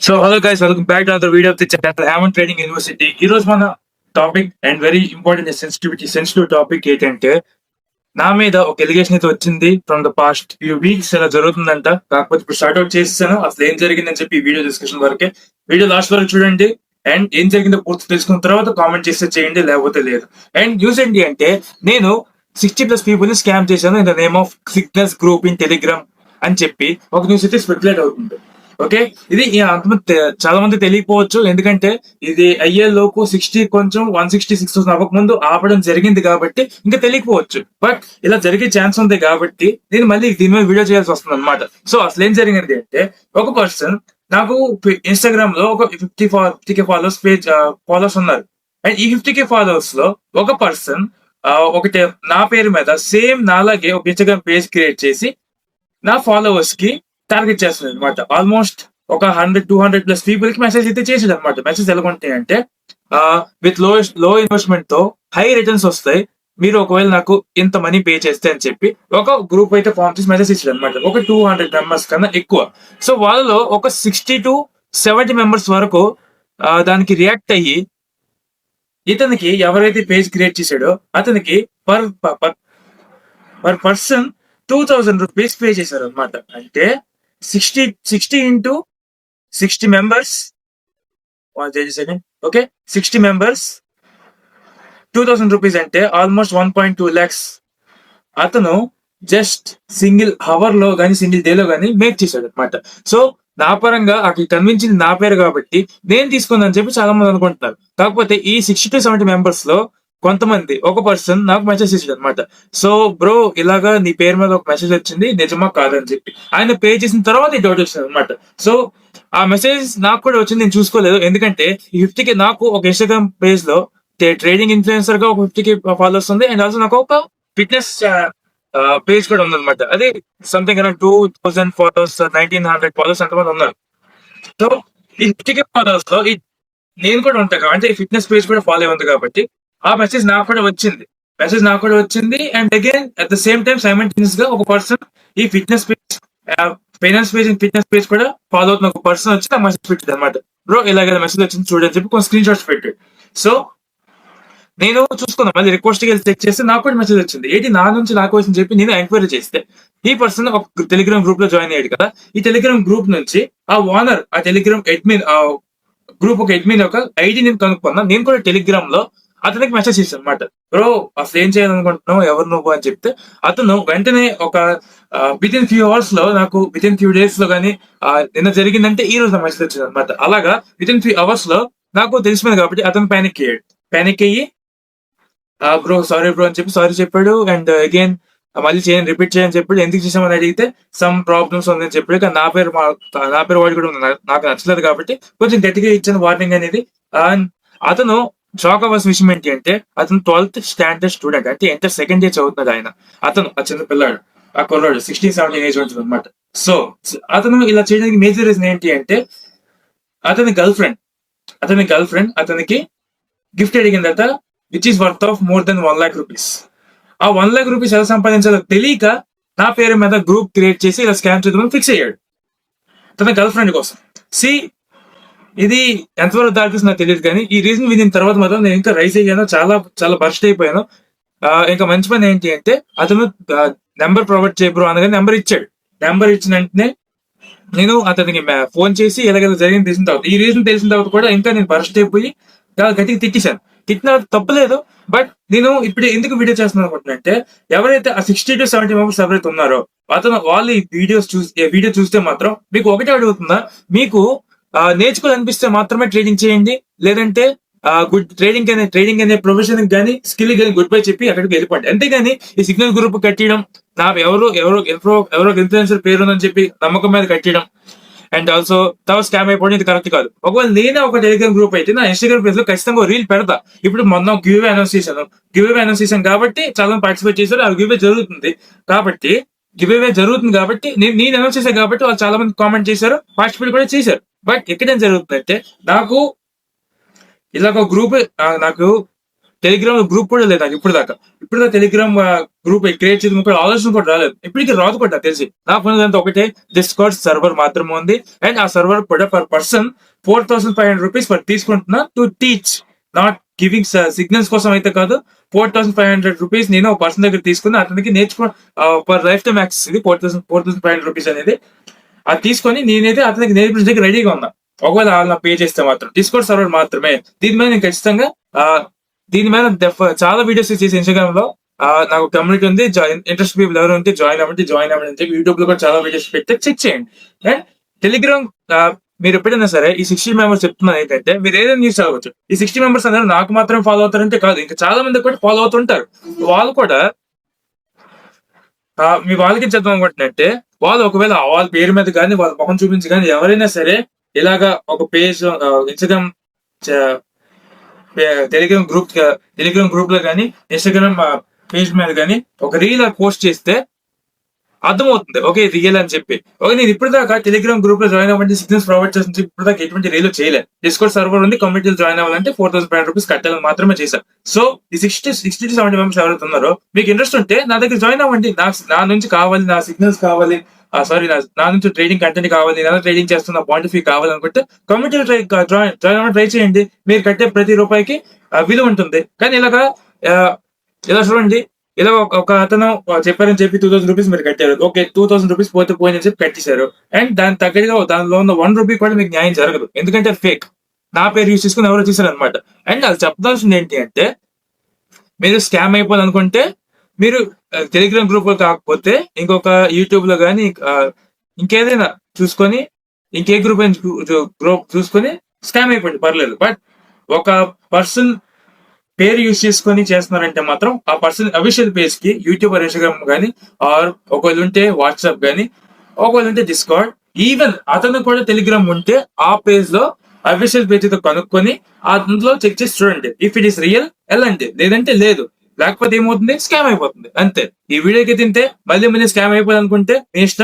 So hello guys, welcome back to other video of the channel Yaman trading university. ఈ రోజు మన topic and very important sensitive topic ఏంటంటే, నా మీద ఒక ఎలిగేషన్ అయితే వచ్చింది from the past few weeks. ఇలా జరుగుతుందంట. కాకపోతే ఇప్పుడు స్టార్ట్ అవుట్ చేస్తాను అసలు ఏం జరిగిందని చెప్పి వీడియో డిస్కషన్ వరకే. వీడియో లాస్ట్ వరకు చూడండి అండ్ ఏం జరిగిందో పూర్తి తెలుసుకున్న తర్వాత కామెంట్ చేస్తే చేయండి, లేకపోతే లేదు. అండ్ న్యూస్ ఏంటి అంటే, నేను 60+ పీపుల్ ని స్కామ్ చేశాను in the name of signals group in Telegram అని చెప్పి ఒక న్యూస్ అయితే స్పెక్యులేట్ అవుతుంది. ఓకే, ఇది చాలా మంది తెలియకపోవచ్చు, ఎందుకంటే ఇది అయ్యే లోపు 60 కొంచెం 166 అవ్వకముందు ఆపడం జరిగింది కాబట్టి ఇంకా తెలియకపోవచ్చు. బట్ ఇలా జరిగే ఛాన్స్ ఉంది కాబట్టి నేను మళ్ళీ దీని మీద వీడియో చేయాల్సి వస్తుంది అనమాట. సో అసలు ఏం జరిగింది అంటే, ఒక పర్సన్ నాకు ఇన్స్టాగ్రామ్ లో ఒక 50K ఫాలోవర్స్ ఉన్నారు. అండ్ ఈ 50K ఫాలోవర్స్ లో ఒక పర్సన్ ఒకటి నా పేరు మీద సేమ్ నాలాగే ఒక ఇన్స్టాగ్రామ్ పేజ్ క్రియేట్ చేసి నా ఫాలోవర్స్ కి టార్గెట్ చేస్తుంది అనమాట. ఆల్మోస్ట్ ఒక 100-200+ పీపుల్ కి మెసేజ్ అయితే చేసాడు అనమాట. మెసేజ్ ఎలా ఉంటాయి అంటే, విత్ లో ఇన్వెస్ట్మెంట్ తో హై రిటర్న్స్ వస్తాయి, మీరు ఒకవేళ నాకు ఇంత మనీ పే చేస్తే అని చెప్పి ఒక గ్రూప్ అయితే ఫామ్ చేసి మెసేజ్ ఇచ్చాడు అనమాట. ఒక 200 మెంబర్స్ కన్నా ఎక్కువ. సో వాళ్ళలో ఒక 60-70 మెంబర్స్ వరకు దానికి రియాక్ట్ అయ్యి, ఇతనికి ఎవరైతే పేజ్ క్రియేట్ చేశాడో అతనికి పర్ పర్సన్ 2000 రూపీస్ పే చేశారు అనమాట. అంటే 60 into 60 members, okay, 60 members 2000 rupees అంటే ఆల్మోస్ట్ 1.2 lakhs అతను జస్ట్ సింగిల్ అవర్ లో గానీ సింగిల్ డే లో గానీ మేక్ చేశాడు అనమాట. సో నా పరంగా అక్కడ కనిపించింది నా పేరు కాబట్టి నేను తీసుకుందని చెప్పి చాలా మంది అనుకుంటున్నారు. కాకపోతే ఈ 60-70 మెంబర్స్ లో కొంతమంది ఒక పర్సన్ నాకు మెసేజ్ చేసాడు అనమాట. సో బ్రో, ఇలాగా నీ పేరు మీద ఒక మెసేజ్ వచ్చింది, నిజమా కాదని చెప్పి. ఆయన పే చేసిన తర్వాత ఈ డౌట్ వచ్చింది అనమాట. సో ఆ మెసేజ్ నాకు కూడా వచ్చింది, నేను చూసుకోలేదు. ఎందుకంటే ఈ 50K నాకు ఒక ఇన్స్టాగ్రామ్ పేజ్ లో ట్రేడింగ్ ఇన్ఫ్లుయెన్సర్ గా ఒక 50K ఫాలోవర్స్ ఉంది. అండ్ ఆల్సో నాకు ఒక ఫిట్నెస్ పేజ్ కూడా ఉంది అనమాట. అది సంథింగ్ అరౌండ్ 2000 ఫాలోవర్స్, 1900 ఫాలోవర్స్ అంతమంది ఉన్నారు. సో ఈ 50K ఫాలోవర్స్ లో నేను కూడా ఉంటాను, అంటే ఈ ఫిట్నెస్ పేజ్ కూడా ఫాలో ఉంది కాబట్టి ఆ మెసేజ్ నాకు కూడా వచ్చింది. And again at the same time simultaneous గా ఒక పర్సన్ ఈ ఫిట్నెస్ పేజ్ కూడా ఫాలో అవుతున్న ఒక పర్సన్ వచ్చి నాకు మెసేజ్ పెట్టాడు అనమాట. బ్రో ఇలాగ మెసేజ్ వచ్చింది చూడని చెప్పి కొన్ని స్క్రీన్ షాట్స్ పెట్టాడు. సో నేను చూసుకున్నా, మళ్ళీ రిక్వెస్ట్ చెక్ చేస్తే నాకు కూడా మెసేజ్ వచ్చింది. ఏంటి నా నుంచి నాకు వచ్చింది చెప్పి నేను ఎంక్వైరీ చేస్తే ఈ పర్సన్ ఒక టెలిగ్రామ్ గ్రూప్ లో జాయిన్ అయ్యాడు కదా. ఈ టెలిగ్రామ్ గ్రూప్ నుంచి ఆ ఓనర్, ఆ టెలిగ్రామ్ అడ్మిన్, గ్రూప్ ఒక అడ్మిన్ ఒక ఐడి నేను కనుక్కున్నా. నేను కూడా టెలిగ్రామ్ లో అతనికి మెసేజ్ చేశాను అనమాట. బ్రో అసలు ఏం చేయాలనుకుంటున్నావు, ఎవరు నువ్వు అని చెప్తే అతను వెంటనే ఒక వితిన్ ఫ్యూ అవర్స్ లో, నాకు వితిన్ ఫ్యూ డేస్ లో కానీ నిన్న జరిగిందంటే ఈ రోజు మెసేజ్ వచ్చింది అనమాట. అలాగా వితిన్ ఫ్యూ అవర్స్ లో నాకు తెలిసిపోయింది కాబట్టి అతను పానిక్ అయ్యి బ్రో సారీ బ్రో అని చెప్పి సారీ చెప్పాడు. అండ్ అగైన్ మళ్ళీ రిపీట్ చేయని చెప్పాడు. ఎందుకు చేసామని అడిగితే సమ్ ప్రాబ్లమ్స్ ఉందని చెప్పాడు. కానీ నా పేరు వాడి కూడా ఉంది, నాకు నచ్చలేదు కాబట్టి కొంచెం గట్టిగా ఇచ్చిన వార్నింగ్ అనేది. అండ్ అతను షాక్ అవ్వాల్సిన విషయం ఏంటి అంటే, అతను 12th స్టాండర్డ్ స్టూడెంట్, అంటే ఇంటర్ సెకండ్ ఇయర్ చదువుతున్నాడు ఆయన. అతను ఆ చిన్న పిల్లాడు, ఆ కుర్రాడు 16-17 ఏజ్ ఉంటుంది అనమాట. సో అతను ఇలా చేయడానికి మేజర్ రీజన్ ఏంటి అంటే, అతని గర్ల్ ఫ్రెండ్ అతనికి గిఫ్ట్ అడిగిందట, which is worth of more than 1 lakh rupees. ఆ 1 lakh రూపీస్ ఎలా సంపాదించాలో తెలియక నా పేరు మీద గ్రూప్ క్రియేట్ చేసి ఇలా స్కామ్ చేద్దామని ఫిక్స్ అయ్యాడు తన గర్ల్ ఫ్రెండ్ కోసం. ఇది ఎంతవరకు దాటిస్తుంది నాకు తెలియదు, కానీ ఈ రీజన్ విని తర్వాత మాత్రం నేను ఇంకా రైస్ అయ్యాను, చాలా చాలా బర్స్ట్ అయిపోయాను. ఇంకా మంచి పని ఏంటి అంటే, అతను నెంబర్ ప్రొవైడ్ చేయబరు అనగానే నెంబర్ ఇచ్చాడు. నెంబర్ ఇచ్చిన వెంటనే నేను అతనికి ఫోన్ చేసి ఎలాగైనా జరిగింది తెలిసిన తర్వాత, ఈ రీజన్ తెలిసిన తర్వాత కూడా ఇంకా నేను బర్స్ట్ అయిపోయి గట్టిగా తిట్టిన తప్పలేదు. బట్ నేను ఇప్పుడు ఎందుకు వీడియో చేస్తున్నాను అనుకుంటున్నానంటే, ఎవరైతే ఆ 60-70 మెంబర్స్ ఎవరైతే ఉన్నారో వాళ్ళు ఈ వీడియో చూస్తే మాత్రం మీకు ఒకటే అడుగుతుందా, మీకు నేర్చుకోవాలనిపిస్తే మాత్రమే ట్రేడింగ్ చేయండి, లేదంటే గుడ్ ట్రేడింగ్ అనే ప్రొఫెషన్ కానీ స్కిల్ కానీ గుడ్ బై చెప్పి అక్కడికి వెళ్ళిపోండి. అంతేగాని ఈ సిగ్నల్ గ్రూప్ కట్టడం, నా ఎవరో ఇన్ఫ్లుయెన్సర్ పేరు ఉందని చెప్పి నమ్మకం మీద కట్టడం అండ్ ఆల్సో తర్వాత స్కామ్ అయిపోవడం ఇది కరెక్ట్ కాదు. ఒకవేళ నేనే ఒక టెలిగ్రామ్ గ్రూప్ అయితే నా ఇన్స్టాగ్రామ్ పేజ్ లో ఖచ్చితంగా రీల్ పెడతా. ఇప్పుడు మొన్న గివ్ అవే అనౌన్స్ చేశాను కాబట్టి చాలా మంది పార్టిసిపేట్ చేశారు. ఆ గివ్ అవే జరుగుతుంది కాబట్టి నేను అనౌన్స్ చేశాను కాబట్టి వాళ్ళు చాలా మంది కామెంట్ చేశారు, పార్టిసిపేట్ కూడా చేశారు. బట్ ఎక్కడేం జరుగుతుందంటే, నాకు ఇలా ఒక గ్రూప్, నాకు టెలిగ్రామ్ గ్రూప్ కూడా లేదు నాకు ఇప్పుడు దాకా టెలిగ్రామ్ గ్రూప్ క్రియేట్ చేసి కూడా ఆలోచన కూడా రాలేదు, ఇప్పటికీ రాదు కూడా నాకు తెలిసి. నాకు ఉన్నదంతా ఒకటే డిస్కార్డ్ సర్వర్ మాత్రమే ఉంది. అండ్ ఆ సర్వర్ కూడా పర్ పర్సన్ 4,500 రూపీస్ తీసుకుంటున్నా to teach, not giving signals కోసం అయితే కాదు. 4,500 రూపీస్ నేను ఒక పర్సన్ దగ్గర తీసుకుని అతనికి నేర్చుకో పర్ లైఫ్ టైమ్ యాక్సెస్ ఇది 4,500 రూపీస్ అనేది. అది తీసుకొని నేనైతే అతనికి నేర్పించడానికి రెడీగా ఉన్నా, ఒకవేళ వాళ్ళ పే చేస్తే మాత్రం. డిస్కౌంట్ సర్వర్ మాత్రమే. దీని మీద నేను ఖచ్చితంగా దీని మీద చాలా వీడియోస్ చేసి ఇన్స్టాగ్రామ్ లో నాకు కమ్యూనిటీ ఉంది, ఇంట్రెస్ట్ పీపుల్ ఎవరు ఉంటే జాయిన్ అవ్వండి అని చెప్పి యూట్యూబ్ లో కూడా చాలా వీడియోస్ పెడితే చెక్ చేయండి. అండ్ టెలిగ్రామ్ మీరు ఎప్పుడైనా సరే ఈ 60 మెంబర్స్ చెప్తున్నారు ఏంటంటే మీరు ఏదైనా న్యూస్ చదవచ్చు. ఈ 60 మెంబర్స్ అందరూ నాకు మాత్రం ఫాలో అవుతారంటే కాదు, ఇంకా చాలా మంది కూడా ఫాలో అవుతుంటారు. వాళ్ళు కూడా మీ వాళ్ళకి చదువు అనుకుంటున్నట్టే వాళ్ళు ఒకవేళ వాళ్ళ పేరు మీద కానీ వాళ్ళ ముఖం చూపించి కానీ ఎవరైనా సరే ఇలాగా ఒక పేజ్ ఇన్స్టాగ్రామ్ టెలిగ్రామ్ గ్రూప్ లో కానీ ఇన్స్టాగ్రామ్ పేజ్ మీద కానీ ఒక రీల్ పోస్ట్ చేస్తే అర్థమవుతుంది ఓకే రియల్ అని చెప్పి. ఓకే నేను ఇప్పుడు దాకా టెలిగ్రామ్ గ్రూప్ లో జాయిన్ అవ్వండి సిగ్నల్స్ ప్రొవైడ్ చేస్తుంది, ఇప్పుడు దాకా ఎటువంటి రీల్ చేయలేదు. డిస్కౌంట్ సర్వర్ ఉంది, కమ్యూనిటీలో జాయిన్ అవ్వాలంటే 4,500 రూపీస్ కట్టాలని మాత్రమే చేశాను. సో ఈ 60 to 70 మెంబర్స్ ఎవరైతే ఉన్నారో మీకు ఇంట్రెస్ట్ ఉంటే నా దగ్గర జాయిన్ అవ్వండి. నా నుంచి కావాలి, నా సిగ్నల్స్ కావాలి, సారీ నా నుంచి ట్రేడింగ్ కంటెంట్ కావాలి, నేను ట్రేడింగ్ చేస్తున్న పాయింట్ ఆఫ్ వ్యూ కావాలనుకుంటే కమ్యూనిటీలో జాయిన్ అవ్వడం ట్రై చేయండి. మీరు కట్టే ప్రతి రూపాయికి విలువ ఉంటుంది. కానీ ఇలా చూడండి, ఇలా ఒక అతను చెప్పారని చెప్పి 2,000 రూపీస్ మీరు కట్టారు. ఓకే 2,000 రూపీస్ పోయినని చెప్పి కట్టేశారు. అండ్ దాని తగ్గట్టుగా దానిలో ఉన్న 1 రూపీ కూడా మీకు న్యాయం జరగదు, ఎందుకంటే ఫేక్. నా పేరు యూజ్ చేసుకుని ఎవరో చేశారు అనమాట. అండ్ అది చెప్పాల్సింది ఏంటి అంటే మీరు స్కామ్ అయిపోవాలనుకుంటే మీరు టెలిగ్రామ్ గ్రూప్ లో కాకపోతే ఇంకొక యూట్యూబ్ లో కానీ ఇంకేదైనా చూసుకొని ఇంకే గ్రూప్ చూసుకొని స్కామ్ అయిపోయింది పర్లేదు. బట్ ఒక పర్సన్ పేరు యూజ్ చేసుకొని చేస్తున్నారంటే మాత్రం ఆ పర్సన్ అఫీషియల్ పేజ్ కి యూట్యూబ్ ఇన్స్టాగ్రామ్ కానీ ఆర్ ఒకవేళ ఉంటే వాట్సాప్ కానీ ఒకవేళ ఉంటే డిస్కార్డ్, ఈవెన్ అతను కూడా టెలిగ్రామ్ ఉంటే ఆ పేజ్ లో అఫీషియల్ పేజ్ తో కనుక్కొని అందులో చెక్ చేసి చూడండి. ఇఫ్ ఇట్ ఈస్ రియల్ వెళ్ళండి, లేదంటే లేదు. లేకపోతే ఏమవుతుంది, స్కామ్ అయిపోతుంది అంతే. ఈ వీడియోకి తింటే మళ్ళీ స్కామ్ అయిపోయింది అనుకుంటే మీ ఇష్టం.